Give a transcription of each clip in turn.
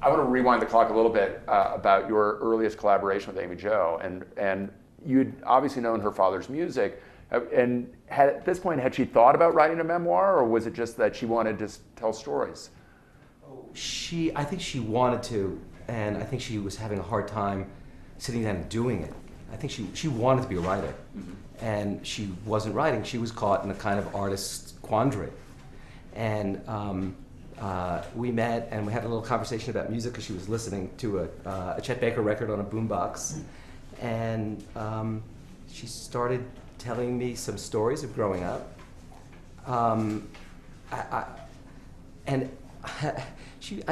I want to rewind the clock a little bit about your earliest collaboration with Amy Jo, and you'd obviously known her father's music, and at this point, had she thought about writing a memoir, or was it just that she wanted to tell stories? I think she wanted to, and I think she was having a hard time sitting down and doing it. I think she wanted to be a writer, and she wasn't writing. She was caught in a kind of artist's quandary. And we met and we had a little conversation about music because she was listening to a Chet Baker record on a boombox. And she started telling me some stories of growing up. I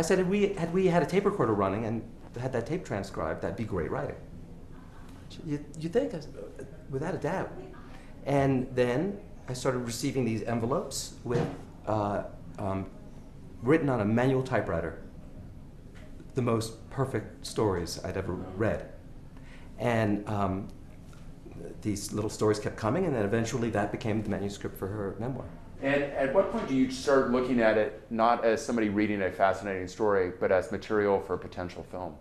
said, had we had a tape recorder running and had that tape transcribed, that'd be great writing. You think? I said, without a doubt. And then I started receiving these envelopes with written on a manual typewriter, the most perfect stories I'd ever read. And these little stories kept coming, and then eventually that became the manuscript for her memoir. And at what point do you start looking at it not as somebody reading a fascinating story, but as material for a potential film?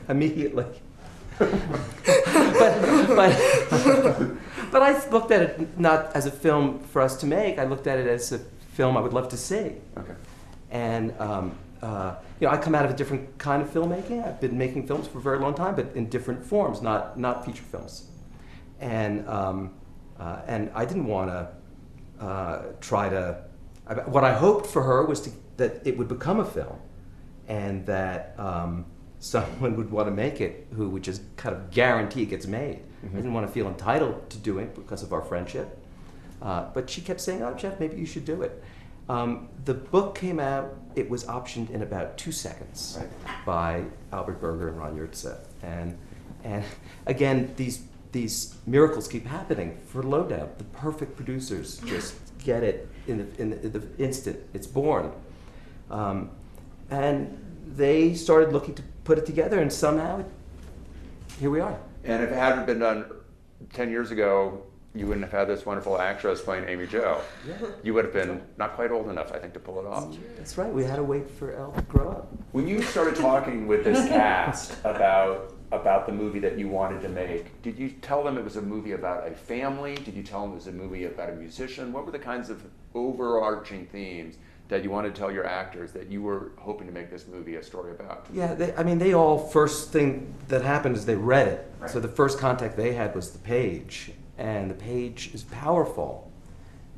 Immediately. But I looked at it not as a film for us to make. I looked at it as a film I would love to see. Okay. And I come out of a different kind of filmmaking. I've been making films for a very long time, but in different forms, not feature films. And I didn't want to try to. What I hoped for her was that it would become a film, and that someone would want to make it who would just kind of guarantee it gets made. I didn't want to feel entitled to doing it because of our friendship. But she kept saying, "Oh, Jeff, maybe you should do it." The book came out. It was optioned in about 2 seconds by Albert Berger and Ron Yurtsev. And again, these miracles keep happening for Lowdown. The perfect producers just get it in the instant it's born. And they started looking to put it together, and somehow here we are. And if it hadn't been done 10 years ago, you wouldn't have had this wonderful actress playing Amy Jo. Yeah. You would have been not quite old enough, I think, to pull it off. That's right. We had to wait for Elle to grow up. When you started talking with this cast about the movie that you wanted to make, did you tell them it was a movie about a family? Did you tell them it was a movie about a musician? What were the kinds of overarching themes that you wanted to tell your actors that you were hoping to make this movie a story about? Yeah, they all, first thing that happened is they read it. Right. So the first contact they had was the page, and the page is powerful.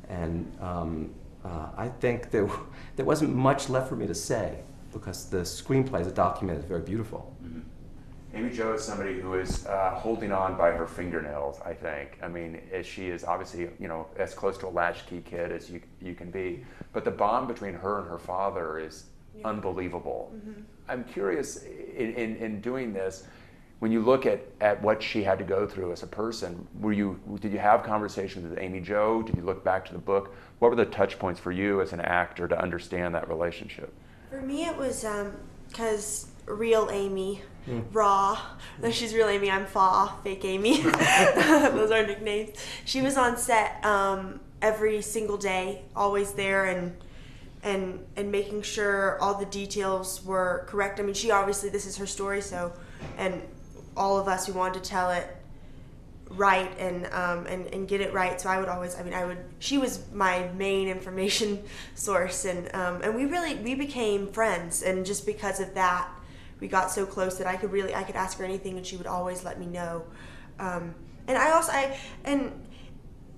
And I think there wasn't much left for me to say because the screenplay as a document is very beautiful. Mm-hmm. Amy Jo is somebody who is holding on by her fingernails, I think. I mean, she is obviously, as close to a latchkey kid as you can be. But the bond between her and her father is unbelievable. Mm-hmm. I'm curious, in doing this, when you look at what she had to go through as a person, did you have conversations with Amy Jo? Did you look back to the book? What were the touch points for you as an actor to understand that relationship? For me, it was because real Amy, raw. No, she's real Amy. I'm Fa, fake Amy. Those are nicknames. She was on set every single day, always there, and making sure all the details were correct. I mean, she obviously, this is her story, so, and all of us, we wanted to tell it right and get it right. So I would always, she was my main information source, and we became friends, and just because of that, we got so close that I could ask her anything and she would always let me know. And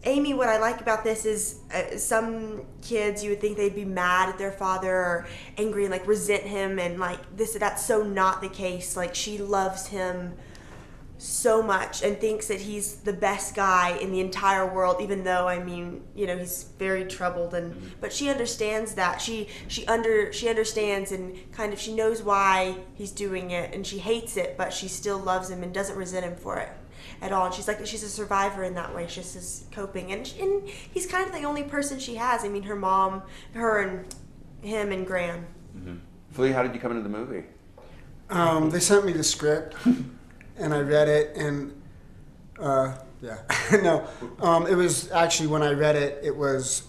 Amy, what I like about this is some kids, you would think they'd be mad at their father or angry and like resent him and like this, that's so not the case. Like she loves him so much and thinks that he's the best guy in the entire world, even though he's very troubled, but she understands that. She understands and kind of she knows why he's doing it, and she hates it, but she still loves him and doesn't resent him for it at all. And she's a survivor in that way. She's just coping, and he's kind of the only person she has. I mean, her mom, her and him and Gran. Mm-hmm. Flea, how did you come into the movie? They sent me the script. And I read it, and it was actually, when I read it, it was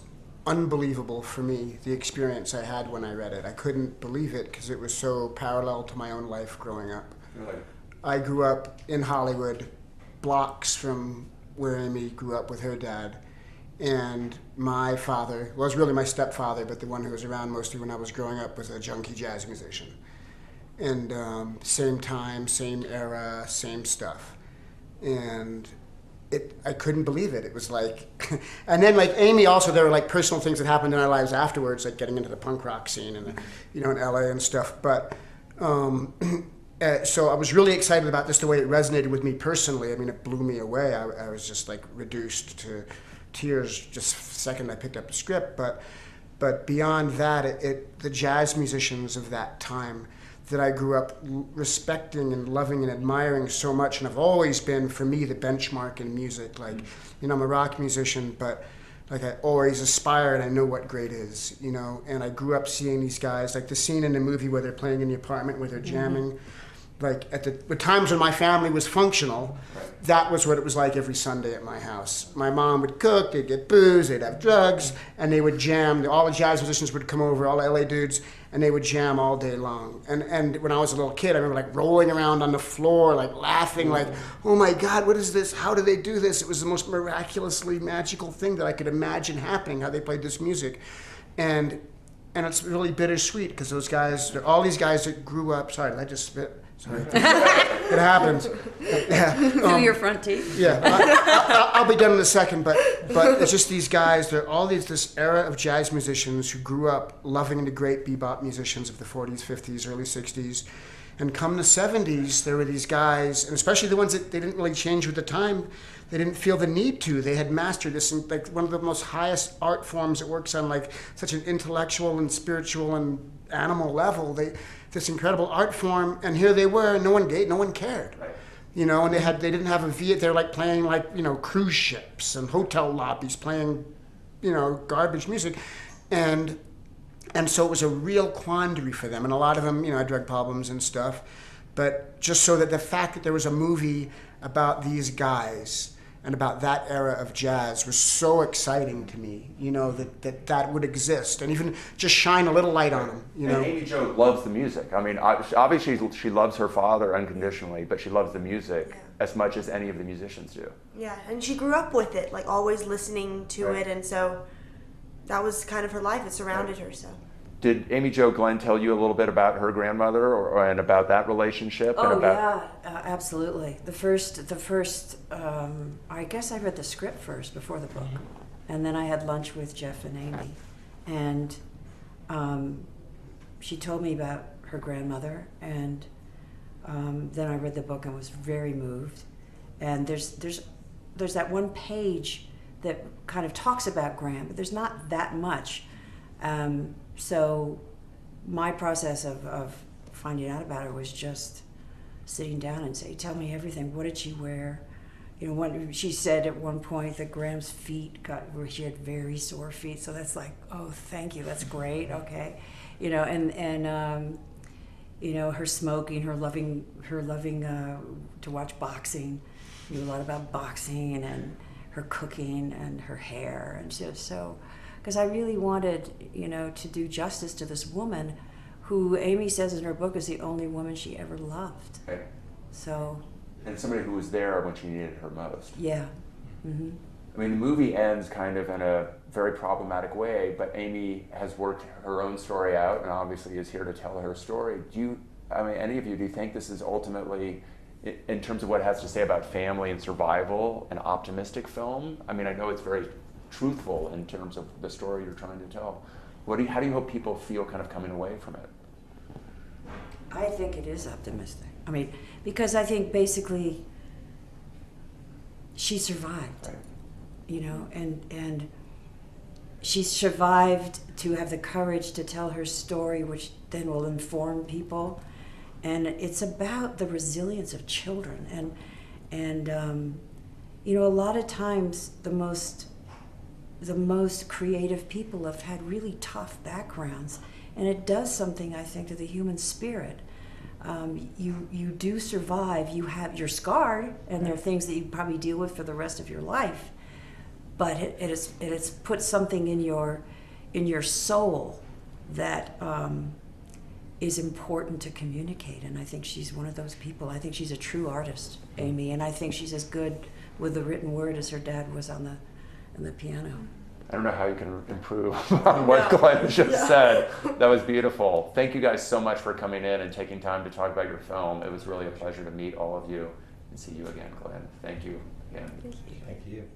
unbelievable for me, the experience I had when I read it. I couldn't believe it because it was so parallel to my own life growing up. Really? I grew up in Hollywood, blocks from where Amy grew up with her dad. And my father, well, was really my stepfather, but the one who was around mostly when I was growing up, was a junkie jazz musician. And same time, same era, same stuff. And I couldn't believe it. It was like, and then like Amy also, there were like personal things that happened in our lives afterwards, like getting into the punk rock scene and, in LA and stuff. But so I was really excited about just the way it resonated with me personally. I mean, it blew me away. I was just like reduced to tears just the second I picked up the script. But beyond that, the jazz musicians of that time that I grew up respecting and loving and admiring so much, and have always been, for me, the benchmark in music. Like, I'm a rock musician, but like I always aspire and I know what great is, and I grew up seeing these guys, like the scene in the movie where they're playing in the apartment where they're jamming, like at the times when my family was functional, that was what it was like every Sunday at my house. My mom would cook, they'd get booze, they'd have drugs, and they would jam. All the jazz musicians would come over, all the LA dudes, and they would jam all day long. And when I was a little kid, I remember like rolling around on the floor, like laughing, like, oh my God, what is this? How do they do this? It was the most miraculously magical thing that I could imagine happening, how they played this music. And it's really bittersweet because those guys, all these guys that grew up, sorry, did I just spit? Sorry. It happens. Yeah. Through your front teeth. Yeah, I'll be done in a second, but it's just these guys, they're all this era of jazz musicians who grew up loving the great bebop musicians of the 40s, 50s, early 60s. And come the 70s, there were these guys, and especially the ones that they didn't really change with the time, they didn't feel the need to. They had mastered this, like one of the most highest art forms that works on like such an intellectual and spiritual and animal level. This incredible art form, and here they were, and no one cared. Right. And they didn't have a vehicle. They're like playing like, cruise ships and hotel lobbies, playing, garbage music. And so it was a real quandary for them. And a lot of them, had drug problems and stuff. But just so that the fact that there was a movie about these guys and about that era of jazz was so exciting to me, that would exist, and even just shine a little light on them, And Amy Jo loves the music. I mean, obviously she loves her father unconditionally, but she loves the music as much as any of the musicians do. Yeah, and she grew up with it, like always listening to it, and so that was kind of her life. It surrounded her, so. Did Amy Jo Glenn tell you a little bit about her grandmother and about that relationship? Absolutely. The first, I guess I read the script first before the book, and then I had lunch with Jeff and Amy, and she told me about her grandmother, and then I read the book and was very moved. And there's that one page that kind of talks about Gran, but there's not that much. So my process of finding out about her was just sitting down and say, tell me everything. What did she wear? She said at one point that Graham's feet she had very sore feet. So that's like, oh, thank you. That's great. Okay. And her smoking, her loving to watch boxing. Knew a lot about boxing and her cooking and her hair. And so because I really wanted, to do justice to this woman who Amy says in her book is the only woman she ever loved. Right. So. And somebody who was there when she needed her most. Yeah. Mm-hmm. I mean, the movie ends kind of in a very problematic way, but Amy has worked her own story out and obviously is here to tell her story. Any of you, do you think this is ultimately, in terms of what it has to say about family and survival, an optimistic film? I mean, I know it's very truthful in terms of the story you're trying to tell. How do you hope people feel kind of coming away from it? I think it is optimistic. I mean, because I think basically she survived, right. And she survived to have the courage to tell her story, which then will inform people. And it's about the resilience of children. And a lot of times the most creative people have had really tough backgrounds, and it does something, I think, to the human spirit. You do survive. You're scarred, and there are things that you probably deal with for the rest of your life. But it has put something in your in your soul that is important to communicate. And I think she's one of those people. I think she's a true artist, Amy, and I think she's as good with the written word as her dad was on the piano. I don't know how you can improve on what Glenn just said. That was beautiful. Thank you guys so much for coming in and taking time to talk about your film. It was really a pleasure to meet all of you and see you again, Glenn. Thank you again. Thank you. Thank you.